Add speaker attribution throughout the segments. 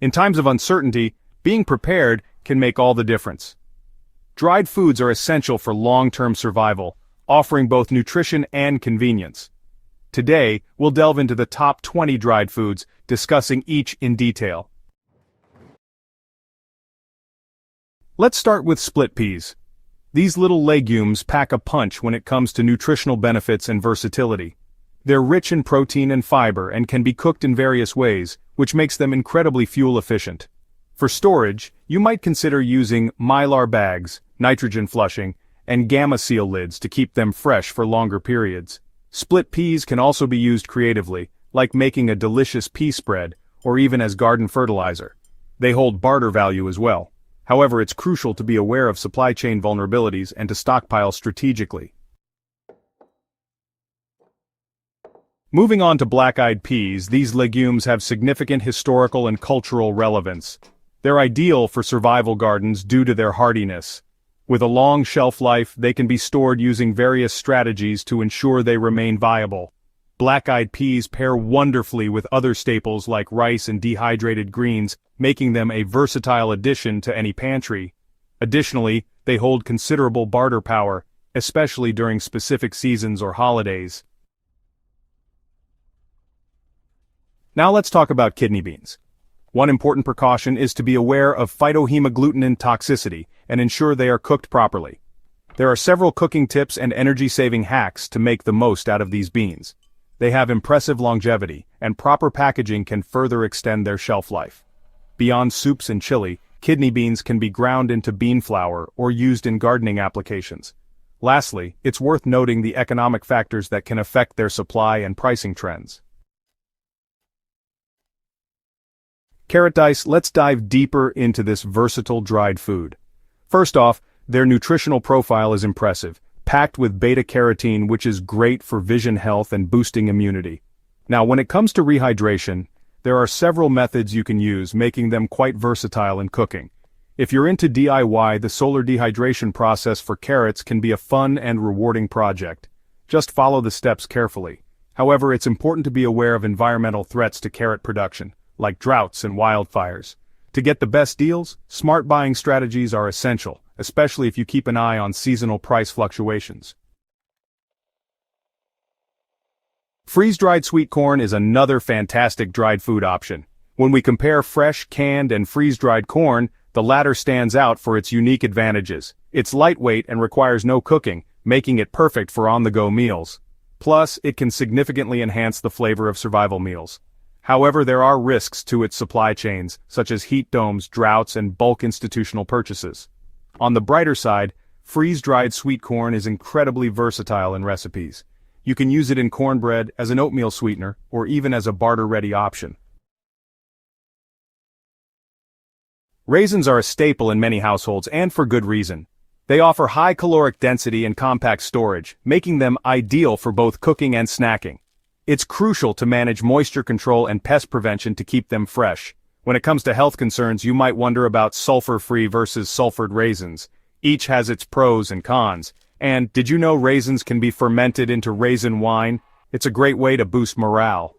Speaker 1: In times of uncertainty, being prepared can make all the difference. Dried foods are essential for long-term survival, offering both nutrition and convenience. Today, we'll delve into the top 20 dried foods, discussing each in detail. Let's start with split peas. These little legumes pack a punch when it comes to nutritional benefits and versatility. They're rich in protein and fiber and can be cooked in various ways, which makes them incredibly fuel efficient. For storage, you might consider using mylar bags, nitrogen flushing, and gamma seal lids to keep them fresh for longer periods. Split peas can also be used creatively, like making a delicious pea spread, or even as garden fertilizer. They hold barter value as well. However, it's crucial to be aware of supply chain vulnerabilities and to stockpile strategically. Moving on to black-eyed peas, these legumes have significant historical and cultural relevance. They're ideal for survival gardens due to their hardiness. With a long shelf life, they can be stored using various strategies to ensure they remain viable. Black-eyed peas pair wonderfully with other staples like rice and dehydrated greens, making them a versatile addition to any pantry. Additionally, they hold considerable barter power, especially during specific seasons or holidays. Now let's talk about kidney beans. One important precaution is to be aware of phytohemagglutinin toxicity and ensure they are cooked properly. There are several cooking tips and energy-saving hacks to make the most out of these beans. They have impressive longevity, and proper packaging can further extend their shelf life. Beyond soups and chili, kidney beans can be ground into bean flour or used in gardening applications. Lastly, it's worth noting the economic factors that can affect their supply and pricing trends. Carrot dice, let's dive deeper into this versatile dried food. First off, their nutritional profile is impressive, packed with beta-carotene, which is great for vision health and boosting immunity. Now, when it comes to rehydration, there are several methods you can use, making them quite versatile in cooking. If you're into DIY, the solar dehydration process for carrots can be a fun and rewarding project. Just follow the steps carefully. However, it's important to be aware of environmental threats to carrot production, like droughts and wildfires. To get the best deals, smart buying strategies are essential, especially if you keep an eye on seasonal price fluctuations. Freeze-dried sweet corn is another fantastic dried food option. When we compare fresh, canned, and freeze-dried corn, the latter stands out for its unique advantages. It's lightweight and requires no cooking, making it perfect for on-the-go meals. Plus, it can significantly enhance the flavor of survival meals. However, there are risks to its supply chains, such as heat domes, droughts, and bulk institutional purchases. On the brighter side, freeze-dried sweet corn is incredibly versatile in recipes. You can use it in cornbread, as an oatmeal sweetener, or even as a barter-ready option. Raisins are a staple in many households, and for good reason. They offer high caloric density and compact storage, making them ideal for both cooking and snacking. It's crucial to manage moisture control and pest prevention to keep them fresh. When it comes to health concerns, you might wonder about sulfur-free versus sulfured raisins. Each has its pros and cons. And did you know raisins can be fermented into raisin wine? It's a great way to boost morale.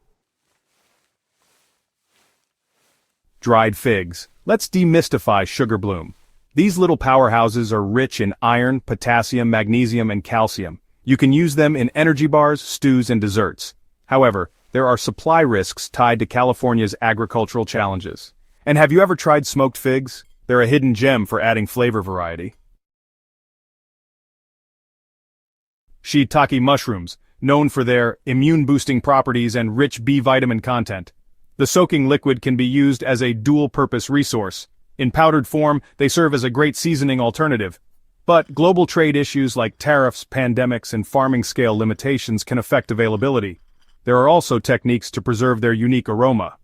Speaker 1: Dried figs. Let's demystify sugar bloom. These little powerhouses are rich in iron, potassium, magnesium, and calcium. You can use them in energy bars, stews, and desserts. However, there are supply risks tied to California's agricultural challenges. And have you ever tried smoked figs? They're a hidden gem for adding flavor variety. Shiitake mushrooms, known for their immune-boosting properties and rich B vitamin content. The soaking liquid can be used as a dual-purpose resource. In powdered form, they serve as a great seasoning alternative. But global trade issues like tariffs, pandemics, and farming scale limitations can affect availability. There are also techniques to preserve their unique aroma.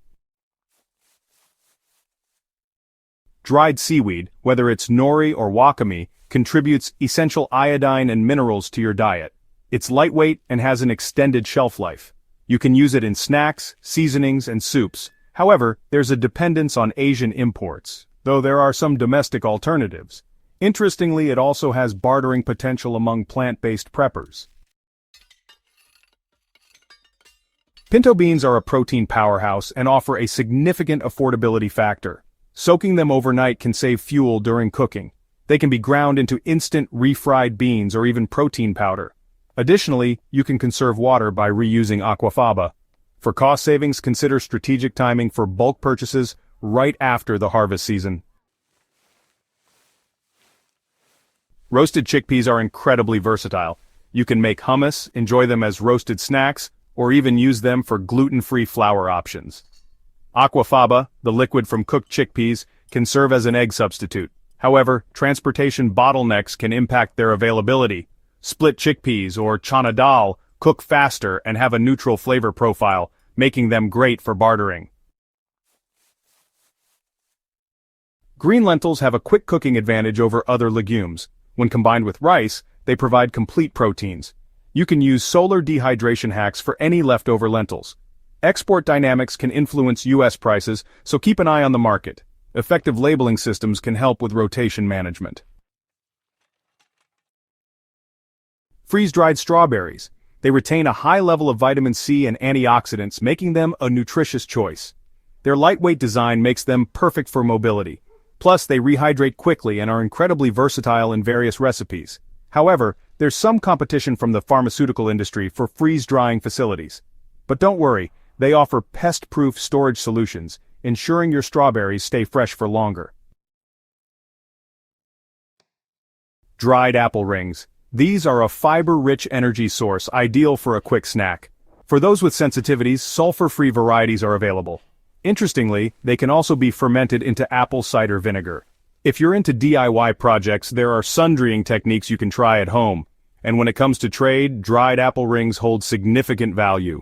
Speaker 1: Dried seaweed, whether it's nori or wakame, contributes essential iodine and minerals to your diet. It's lightweight and has an extended shelf life. You can use it in snacks, seasonings, and soups. However, there's a dependence on Asian imports, though there are some domestic alternatives. Interestingly, it also has bartering potential among plant-based preppers. Pinto beans are a protein powerhouse and offer a significant affordability factor. Soaking them overnight can save fuel during cooking. They can be ground into instant refried beans or even protein powder. Additionally, you can conserve water by reusing aquafaba. For cost savings, consider strategic timing for bulk purchases right after the harvest season. Roasted chickpeas are incredibly versatile. You can make hummus, enjoy them as roasted snacks, or even use them for gluten-free flour options. Aquafaba, the liquid from cooked chickpeas, can serve as an egg substitute. However, transportation bottlenecks can impact their availability. Split chickpeas or chana dal cook faster and have a neutral flavor profile, making them great for bartering. Green lentils have a quick cooking advantage over other legumes. When combined with rice, they provide complete proteins. You can use solar dehydration hacks for any leftover lentils. Export dynamics can influence U.S. prices, so keep an eye on the market. Effective labeling systems can help with rotation management. Freeze-dried strawberries. They retain a high level of vitamin C and antioxidants, making them a nutritious choice. Their lightweight design makes them perfect for mobility. Plus, they rehydrate quickly and are incredibly versatile in various recipes. However, there's some competition from the pharmaceutical industry for freeze-drying facilities. But don't worry, they offer pest-proof storage solutions, ensuring your strawberries stay fresh for longer. Dried apple rings. These are a fiber-rich energy source ideal for a quick snack. For those with sensitivities, sulfur-free varieties are available. Interestingly, they can also be fermented into apple cider vinegar. If you're into DIY projects, there are sundrying techniques you can try at home. And when it comes to trade, dried apple rings hold significant value.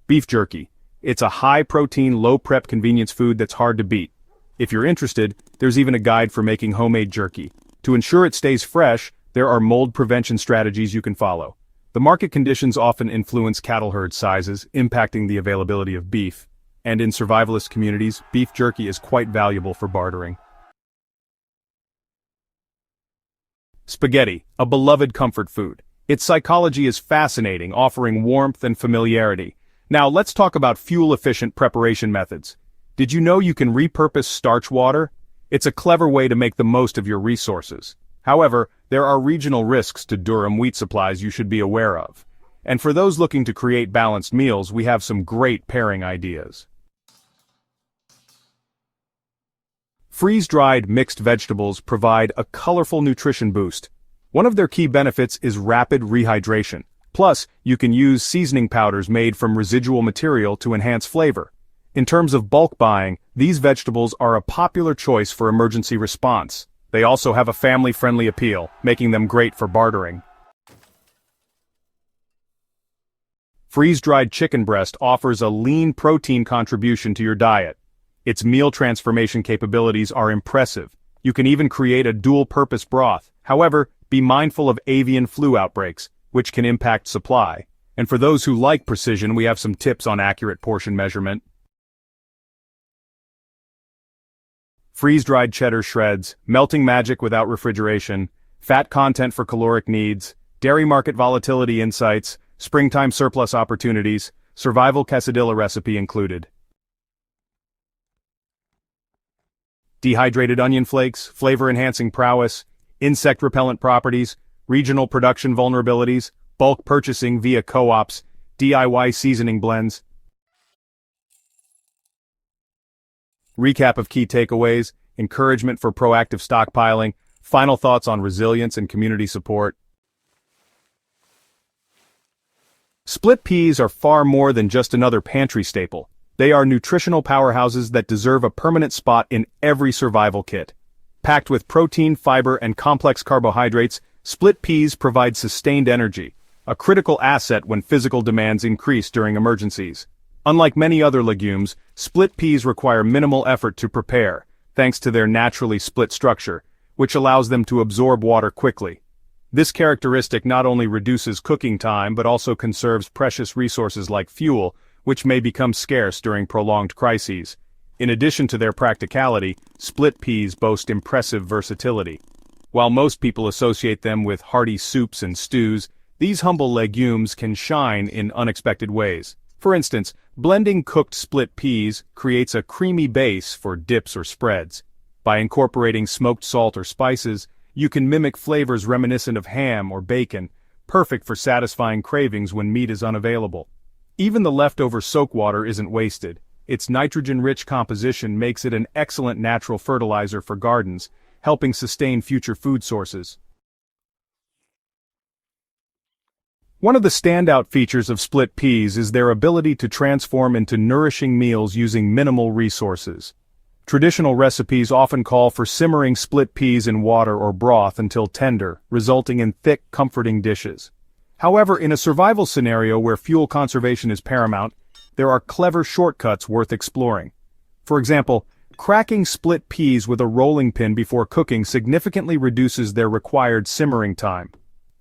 Speaker 1: Beef jerky. It's a high-protein, low-prep convenience food that's hard to beat. If you're interested, there's even a guide for making homemade jerky. To ensure it stays fresh, there are mold prevention strategies you can follow. The market conditions often influence cattle herd sizes, impacting the availability of beef. And in survivalist communities, beef jerky is quite valuable for bartering. Spaghetti, a beloved comfort food. Its psychology is fascinating, offering warmth and familiarity. Now let's talk about fuel-efficient preparation methods. Did you know you can repurpose starch water? It's a clever way to make the most of your resources. However, there are regional risks to durum wheat supplies you should be aware of. And for those looking to create balanced meals, we have some great pairing ideas. Freeze-dried mixed vegetables provide a colorful nutrition boost. One of their key benefits is rapid rehydration. Plus, you can use seasoning powders made from residual material to enhance flavor. In terms of bulk buying, these vegetables are a popular choice for emergency response. They also have a family-friendly appeal, making them great for bartering. Freeze-dried chicken breast offers a lean protein contribution to your diet. Its meal transformation capabilities are impressive. You can even create a dual-purpose broth. However, be mindful of avian flu outbreaks, which can impact supply. And for those who like precision, we have some tips on accurate portion measurement. Freeze-dried cheddar shreds, melting magic without refrigeration, fat content for caloric needs, dairy market volatility insights, springtime surplus opportunities, survival quesadilla recipe included. Dehydrated onion flakes, flavor-enhancing prowess, insect-repellent properties, regional production vulnerabilities, bulk purchasing via co-ops, DIY seasoning blends. Recap of key takeaways, encouragement for proactive stockpiling, final thoughts on resilience and community support. Split peas are far more than just another pantry staple. They are nutritional powerhouses that deserve a permanent spot in every survival kit. Packed with protein, fiber, and complex carbohydrates, split peas provide sustained energy, a critical asset when physical demands increase during emergencies. Unlike many other legumes, split peas require minimal effort to prepare, thanks to their naturally split structure, which allows them to absorb water quickly. This characteristic not only reduces cooking time but also conserves precious resources like fuel, which may become scarce during prolonged crises. In addition to their practicality, split peas boast impressive versatility. While most people associate them with hearty soups and stews, These humble legumes can shine in unexpected ways. For instance, blending cooked split peas creates a creamy base for dips or spreads. By incorporating smoked salt or spices, you can mimic flavors reminiscent of ham or bacon, perfect for satisfying cravings when meat is unavailable. Even the leftover soak water isn't wasted. Its nitrogen-rich composition makes it an excellent natural fertilizer for gardens, helping sustain future food sources. One of the standout features of split peas is their ability to transform into nourishing meals using minimal resources. Traditional recipes often call for simmering split peas in water or broth until tender, resulting in thick, comforting dishes. However, in a survival scenario where fuel conservation is paramount, there are clever shortcuts worth exploring. For example, cracking split peas with a rolling pin before cooking significantly reduces their required simmering time.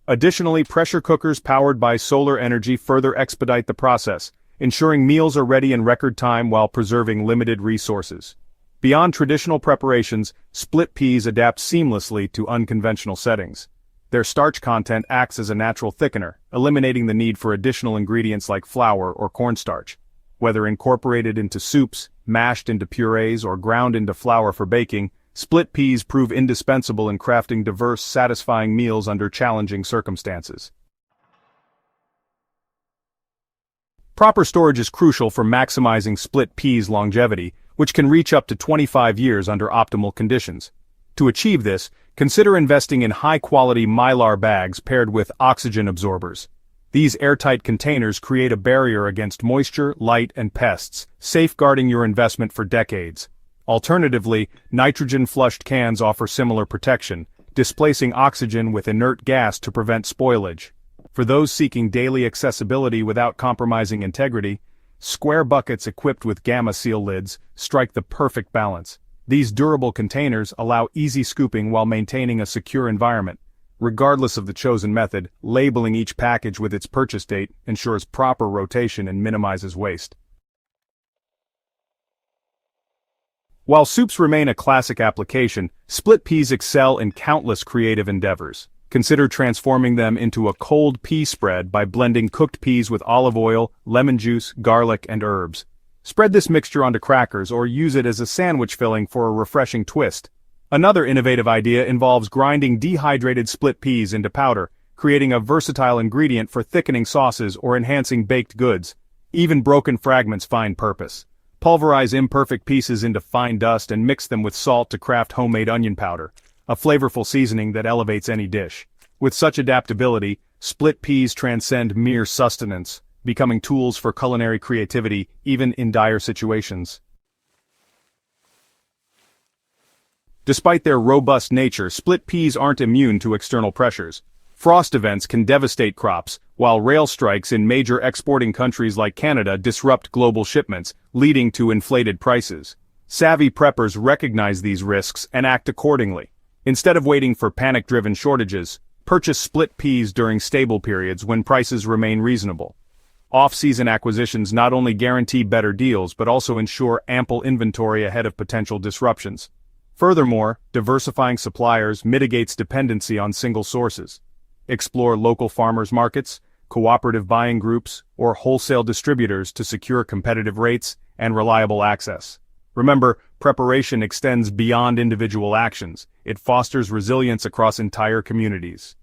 Speaker 1: Additionally, pressure cookers powered by solar energy further expedite the process, ensuring meals are ready in record time while preserving limited resources. Beyond traditional preparations, split peas adapt seamlessly to unconventional settings. Their starch content acts as a natural thickener, eliminating the need for additional ingredients like flour or cornstarch. Whether incorporated into soups, mashed into purees, or ground into flour for baking, split peas prove indispensable in crafting diverse, satisfying meals under challenging circumstances. Proper storage is crucial for maximizing split peas' longevity, which can reach up to 25 years under optimal conditions. To achieve this, consider investing in high-quality mylar bags paired with oxygen absorbers. These airtight containers create a barrier against moisture, light, and pests, safeguarding your investment for decades. Alternatively, nitrogen-flushed cans offer similar protection, displacing oxygen with inert gas to prevent spoilage. For those seeking daily accessibility without compromising integrity, square buckets equipped with gamma seal lids strike the perfect balance. These durable containers allow easy scooping while maintaining a secure environment. Regardless of the chosen method, labeling each package with its purchase date ensures proper rotation and minimizes waste. While soups remain a classic application, split peas excel in countless creative endeavors. Consider transforming them into a cold pea spread by blending cooked peas with olive oil, lemon juice, garlic, and herbs. Spread this mixture onto crackers or use it as a sandwich filling for a refreshing twist. Another innovative idea involves grinding dehydrated split peas into powder, creating a versatile ingredient for thickening sauces or enhancing baked goods. Even broken fragments find purpose. Pulverize imperfect pieces into fine dust and mix them with salt to craft homemade onion powder, a flavorful seasoning that elevates any dish. With such adaptability, split peas transcend mere sustenance, becoming tools for culinary creativity even in dire situations. Despite their robust nature, split peas aren't immune to external pressures. Frost events can devastate crops, while rail strikes in major exporting countries like Canada disrupt global shipments, leading to inflated prices. Savvy preppers recognize these risks and act accordingly. Instead of waiting for panic-driven shortages, purchase split peas during stable periods when prices remain reasonable. Off-season acquisitions not only guarantee better deals but also ensure ample inventory ahead of potential disruptions. Furthermore, diversifying suppliers mitigates dependency on single sources. Explore local farmers markets, cooperative buying groups, or wholesale distributors to secure competitive rates and reliable access. Remember, preparation extends beyond individual actions. It fosters resilience across entire communities.